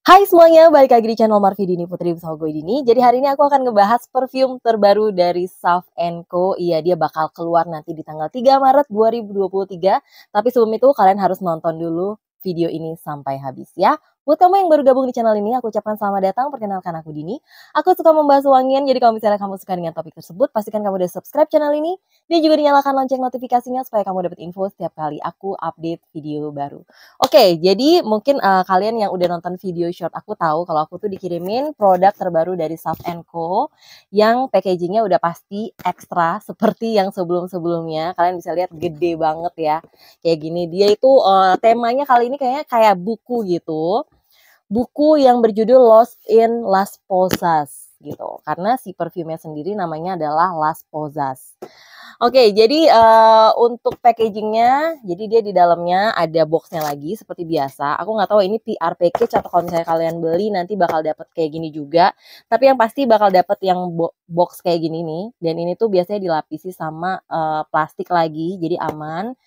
Hai semuanya, balik lagi di channel Marvi Dini Putri bersama gue Dini. Jadi hari ini aku akan ngebahas perfume terbaru dari Sav & Co. Iya, dia bakal keluar nanti di tanggal 3 Maret 2023. Tapi sebelum itu kalian harus nonton dulu video ini sampai habis ya. Buat kamu yang baru gabung di channel ini, aku ucapkan selamat datang. Perkenalkan aku Dini. Aku suka membahas wangian, jadi kalau misalnya kamu suka dengan topik tersebut, pastikan kamu udah subscribe channel ini. Dan juga dinyalakan lonceng notifikasinya supaya kamu dapat info setiap kali aku update video baru. Oke, jadi mungkin kalian yang udah nonton video short aku tahu kalau aku tuh dikirimin produk terbaru dari Sav & Co. Yang packagingnya udah pasti ekstra seperti yang sebelum-sebelumnya. Kalian bisa lihat gede banget ya. Kayak gini, dia itu temanya kali ini kayaknya kayak buku gitu. Buku yang berjudul Lost in Las Posas gitu. Karena si perfumenya sendiri namanya adalah Las Posas. Oke, jadi untuk packagingnya, jadi dia di dalamnya ada boxnya lagi seperti biasa. Aku nggak tahu ini PR package atau kalau misalnya kalian beli nanti bakal dapet kayak gini juga. Tapi yang pasti bakal dapet yang box kayak gini nih. Dan ini tuh biasanya dilapisi sama plastik lagi, jadi aman.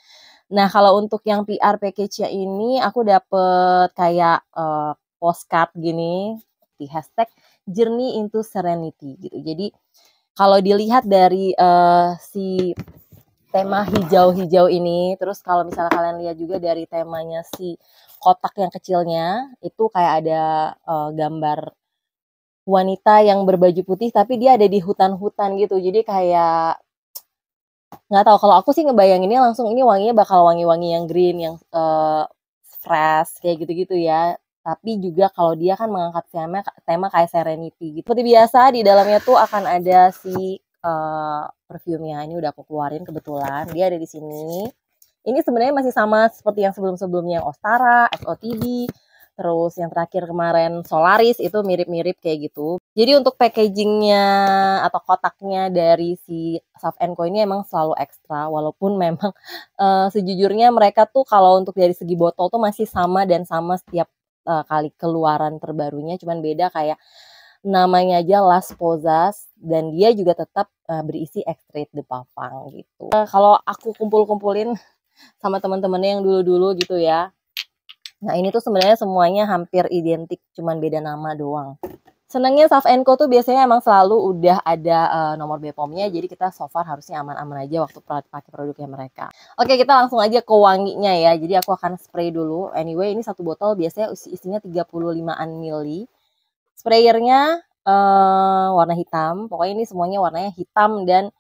Nah, kalau untuk yang PR package-nya ini aku dapet kayak postcard gini di hashtag Journey into Serenity gitu. Jadi kalau dilihat dari si tema hijau-hijau ini, terus kalau misalnya kalian lihat juga dari temanya si kotak yang kecilnya, itu kayak ada gambar wanita yang berbaju putih, tapi dia ada di hutan-hutan gitu. Jadi kayak nggak tahu, kalau aku sih ngebayanginnya langsung ini wanginya bakal wangi-wangi yang green, yang fresh kayak gitu-gitu ya. Tapi juga kalau dia kan mengangkat tema kayak serenity gitu. Seperti biasa di dalamnya tuh akan ada si perfumenya. Ini udah aku keluarin kebetulan. Dia ada di sini. Ini sebenarnya masih sama seperti yang sebelum-sebelumnya, yang Ostara, XOTB, terus yang terakhir kemarin Solaris, itu mirip-mirip kayak gitu. Jadi untuk packagingnya atau kotaknya dari si Sav & Co ini emang selalu ekstra, walaupun memang sejujurnya mereka tuh kalau untuk dari segi botol tuh masih sama dan sama setiap kali keluaran terbarunya, cuman beda kayak namanya aja Las Posas dan dia juga tetap berisi extrait de parfum gitu. Kalau aku kumpul-kumpulin sama teman-temannya yang dulu-dulu gitu ya. Nah, ini tuh sebenarnya semuanya hampir identik, cuman beda nama doang. Senangnya Sav & Co tuh biasanya emang selalu udah ada nomor BPOM-nya, jadi kita so far harusnya aman-aman aja waktu pakai produknya mereka. Oke, kita langsung aja ke wanginya ya. Jadi aku akan spray dulu. Anyway, ini satu botol biasanya isinya 35-an mili. Sprayernya warna hitam. Pokoknya ini semuanya warnanya hitam dan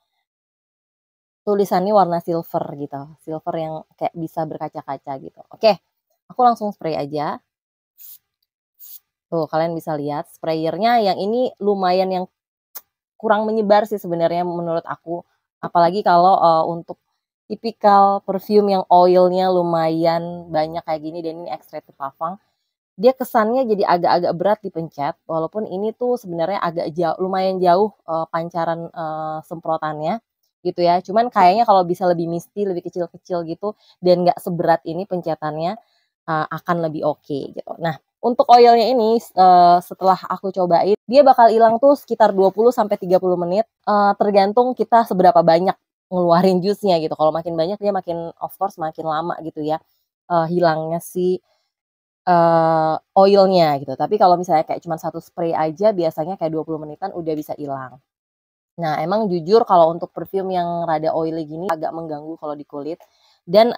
tulisannya warna silver gitu. Silver yang kayak bisa berkaca-kaca gitu. Oke, aku langsung spray aja. Tuh, kalian bisa lihat sprayernya yang ini lumayan yang kurang menyebar sih sebenarnya menurut aku. Apalagi kalau untuk tipikal perfume yang oilnya lumayan banyak kayak gini dan ini extrait de parfum. Dia kesannya jadi agak-agak berat dipencet, walaupun ini tuh sebenarnya agak jauh, lumayan jauh pancaran semprotannya gitu ya. Cuman kayaknya kalau bisa lebih misty, lebih kecil-kecil gitu dan nggak seberat ini pencetannya akan lebih oke gitu. Nah, untuk oilnya ini setelah aku cobain, dia bakal hilang tuh sekitar 20 sampai 30 menit tergantung kita seberapa banyak ngeluarin jusnya gitu. Kalau makin banyak dia makin of course makin lama gitu ya hilangnya si oilnya gitu. Tapi kalau misalnya kayak cuma satu spray aja biasanya kayak 20 menitan udah bisa hilang. Nah, emang jujur kalau untuk perfume yang rada oily gini agak mengganggu kalau di kulit. Dan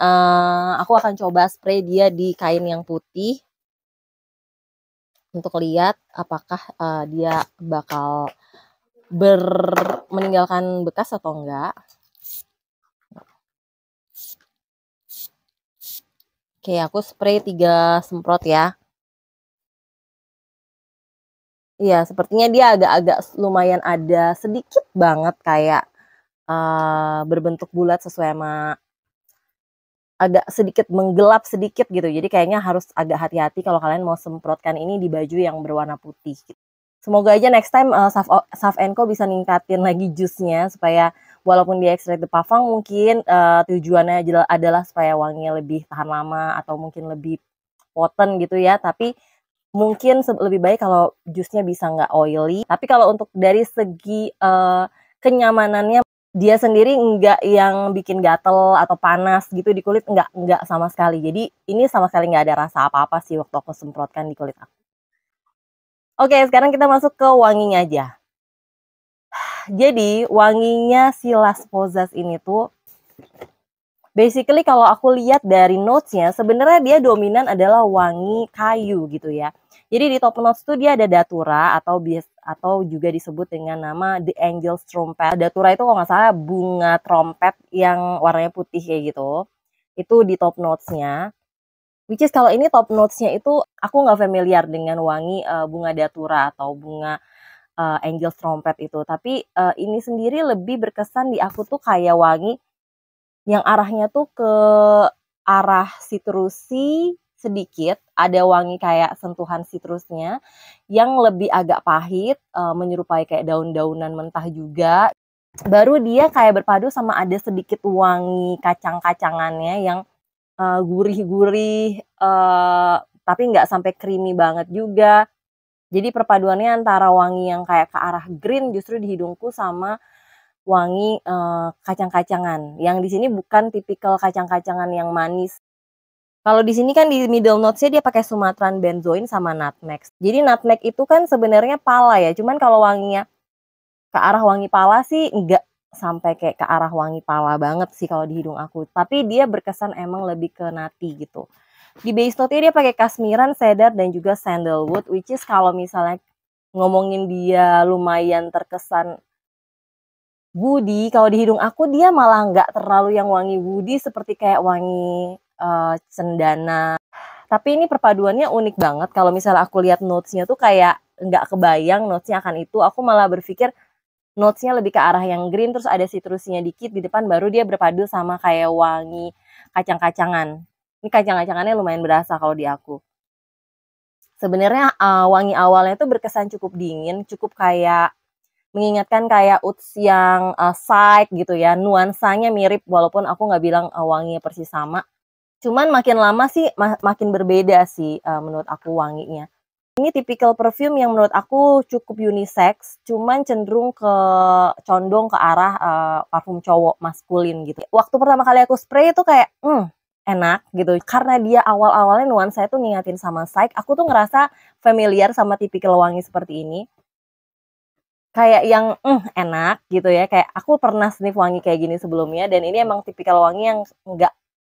aku akan coba spray dia di kain yang putih untuk lihat apakah dia bakal meninggalkan bekas atau enggak. Oke, aku spray 3 semprot ya. Iya, sepertinya dia agak-agak lumayan ada sedikit banget kayak berbentuk bulat sesuai sama agak sedikit menggelap sedikit gitu. Jadi kayaknya harus agak hati-hati kalau kalian mau semprotkan ini di baju yang berwarna putih gitu. Semoga aja next time Sav & Co bisa ningkatin lagi jusnya supaya walaupun dia extrait de parfum mungkin tujuannya adalah supaya wanginya lebih tahan lama atau mungkin lebih potent gitu ya. Tapi mungkin lebih baik kalau jusnya bisa nggak oily. Tapi kalau untuk dari segi kenyamanannya dia sendiri nggak yang bikin gatel atau panas gitu di kulit, nggak sama sekali. Jadi ini sama sekali nggak ada rasa apa-apa sih waktu aku semprotkan di kulit aku. Oke, sekarang kita masuk ke wanginya aja. Jadi wanginya si Las Posas ini tuh basically kalau aku lihat dari notes-nya sebenarnya dia dominan adalah wangi kayu gitu ya. Jadi di top notes tuh dia ada datura atau juga disebut dengan nama The Angel's Trumpet. Datura itu kalau nggak salah bunga trompet yang warnanya putih kayak gitu. Itu di top notes-nya. Which is kalau ini top notes-nya itu aku nggak familiar dengan wangi bunga datura atau bunga Angel's Trumpet itu. Tapi ini sendiri lebih berkesan di aku tuh kayak wangi yang arahnya tuh ke arah sitrusi sedikit, ada wangi kayak sentuhan sitrusnya yang lebih agak pahit, menyerupai kayak daun-daunan mentah juga. Baru dia kayak berpadu sama ada sedikit wangi kacang-kacangannya yang gurih-gurih, tapi nggak sampai creamy banget juga. Jadi perpaduannya antara wangi yang kayak ke arah green justru di hidungku sama wangi kacang-kacangan. Yang di sini bukan tipikal kacang-kacangan yang manis. Kalau di sini kan di middle notes-nya dia pakai Sumatran benzoin sama nutmeg. Jadi nutmeg itu kan sebenarnya pala ya, cuman kalau wanginya ke arah wangi pala sih enggak sampai kayak ke arah wangi pala banget sih kalau di hidung aku. Tapi dia berkesan emang lebih ke nati gitu. Di base note-nya dia pakai kasmiran, cedar dan juga sandalwood, which is kalau misalnya ngomongin dia lumayan terkesan woody, kalau di hidung aku dia malah nggak terlalu yang wangi woody seperti kayak wangi cendana. Tapi ini perpaduannya unik banget. Kalau misalnya aku lihat notes-nya tuh kayak nggak kebayang notes-nya akan itu. Aku malah berpikir notes-nya lebih ke arah yang green, terus ada citrusnya dikit di depan, baru dia berpadu sama kayak wangi kacang-kacangan. Ini kacang-kacangannya lumayan berasa kalau di aku. Sebenarnya wangi awalnya tuh berkesan cukup dingin, cukup kayak mengingatkan kayak Oats yang side gitu ya, nuansanya mirip walaupun aku nggak bilang wanginya persis sama. Cuman makin lama sih makin berbeda sih menurut aku wanginya. Ini tipikal perfume yang menurut aku cukup unisex, cuman cenderung condong ke arah parfum cowok maskulin gitu. Waktu pertama kali aku spray itu kayak enak gitu. Karena dia awal-awalnya nuansa itu ngingatin sama Psyche, aku tuh ngerasa familiar sama tipikal wangi seperti ini. Kayak yang enak gitu ya, kayak aku pernah sniff wangi kayak gini sebelumnya dan ini emang tipikal wangi yang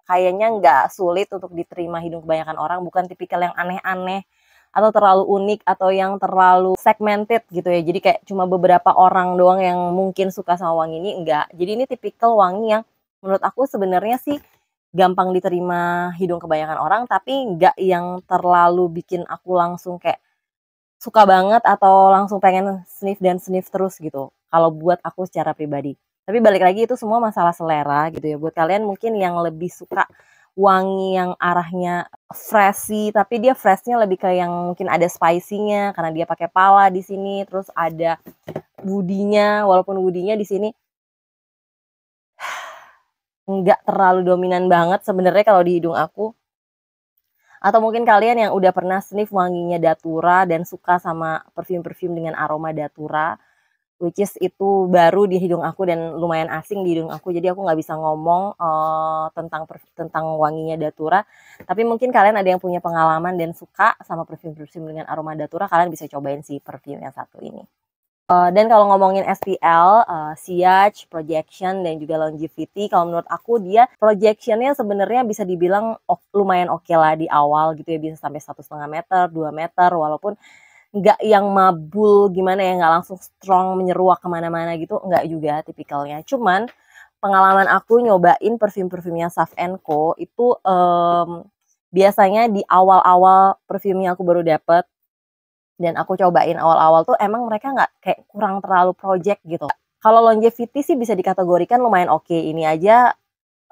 kayaknya nggak sulit untuk diterima hidung kebanyakan orang, bukan tipikal yang aneh-aneh atau terlalu unik atau yang terlalu segmented gitu ya. Jadi kayak cuma beberapa orang doang yang mungkin suka sama wangi ini, enggak. Jadi ini tipikal wangi yang menurut aku sebenarnya sih gampang diterima hidung kebanyakan orang, tapi nggak yang terlalu bikin aku langsung kayak suka banget atau langsung pengen sniff dan sniff terus gitu, kalau buat aku secara pribadi. Tapi balik lagi itu semua masalah selera gitu ya, buat kalian mungkin yang lebih suka wangi yang arahnya freshy, tapi dia freshnya lebih ke yang mungkin ada spicy-nya karena dia pakai pala di sini, terus ada woody-nya, walaupun woody-nya di sini nggak terlalu dominan banget sebenarnya kalau di hidung aku. Atau mungkin kalian yang udah pernah sniff wanginya datura dan suka sama perfume-perfume dengan aroma datura, which is itu baru di hidung aku dan lumayan asing di hidung aku, jadi aku nggak bisa ngomong tentang wanginya datura. Tapi mungkin kalian ada yang punya pengalaman dan suka sama perfume-perfume dengan aroma datura, kalian bisa cobain si perfume yang satu ini. Dan kalau ngomongin SPL, Sillage, Projection, dan juga Longevity, kalau menurut aku dia projectionnya sebenarnya bisa dibilang lumayan oke lah di awal gitu ya, bisa sampai 1,5 meter, 2 meter, walaupun nggak yang mabul gimana ya, nggak langsung strong menyeruak kemana-mana gitu, nggak juga tipikalnya. Cuman pengalaman aku nyobain perfume-perfumenya Sav & Co itu biasanya di awal-awal perfume yang aku baru dapet, dan aku cobain awal-awal tuh emang mereka nggak kayak kurang terlalu project gitu. Kalau longevity sih bisa dikategorikan lumayan oke. Ini aja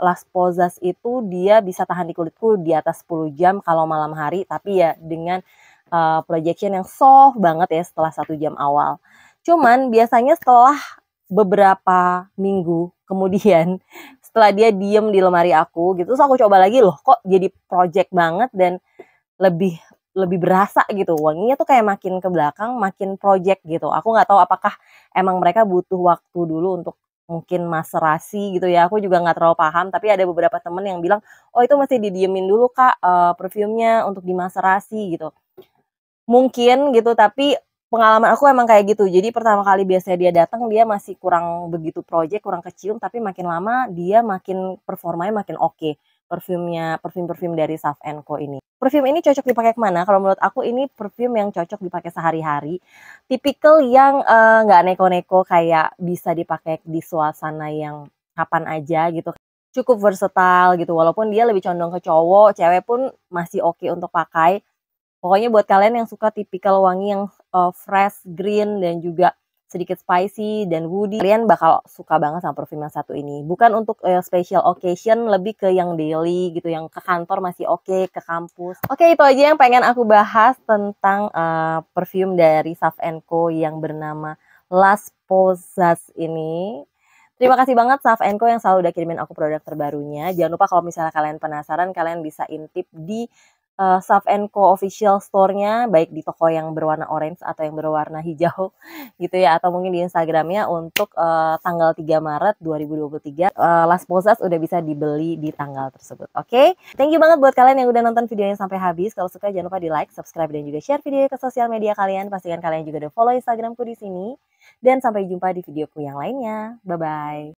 Las Posas itu dia bisa tahan di kulitku di atas 10 jam kalau malam hari, tapi ya dengan projection yang soft banget ya setelah 1 jam awal. Cuman biasanya setelah beberapa minggu kemudian, setelah dia diem di lemari aku gitu, terus aku coba lagi loh kok jadi project banget dan lebih lebih berasa gitu, wanginya tuh kayak makin ke belakang makin project gitu. Aku nggak tahu apakah emang mereka butuh waktu dulu untuk mungkin maserasi gitu ya, aku juga nggak terlalu paham, tapi ada beberapa temen yang bilang, "Oh itu mesti didiemin dulu Kak, perfumenya untuk dimaserasi," gitu. mungkin gitu, tapi pengalaman aku emang kayak gitu. Jadi pertama kali biasanya dia datang, dia masih kurang begitu project, kurang kecium, tapi makin lama dia makin performanya makin oke. Parfum-parfum dari Sav& Co ini. Parfum ini cocok dipakai kemana? Kalau menurut aku ini parfum yang cocok dipakai sehari-hari. Tipikal yang nggak neko-neko, kayak bisa dipakai di suasana yang kapan aja gitu. Cukup versatile gitu, walaupun dia lebih condong ke cowok, cewek pun masih oke untuk pakai. Pokoknya buat kalian yang suka tipikal wangi yang fresh, green, dan juga sedikit spicy dan woody, kalian bakal suka banget sama parfum yang satu ini. Bukan untuk special occasion, lebih ke yang daily gitu, yang ke kantor masih oke, ke kampus. Oke, itu aja yang pengen aku bahas tentang parfum dari Sav& Co yang bernama Las Posas ini. Terima kasih banget Sav& Co yang selalu udah kirimin aku produk terbarunya. Jangan lupa kalau misalnya kalian penasaran, kalian bisa intip di Sav& Co official store-nya, baik di toko yang berwarna orange atau yang berwarna hijau gitu ya, atau mungkin di Instagramnya untuk tanggal 3 Maret 2023 Las Posas udah bisa dibeli di tanggal tersebut. Oke? Thank you banget buat kalian yang udah nonton videonya sampai habis. Kalau suka jangan lupa di like, subscribe, dan juga share video ke sosial media kalian. Pastikan kalian juga udah follow Instagramku di sini. Dan sampai jumpa di videoku yang lainnya. Bye-bye.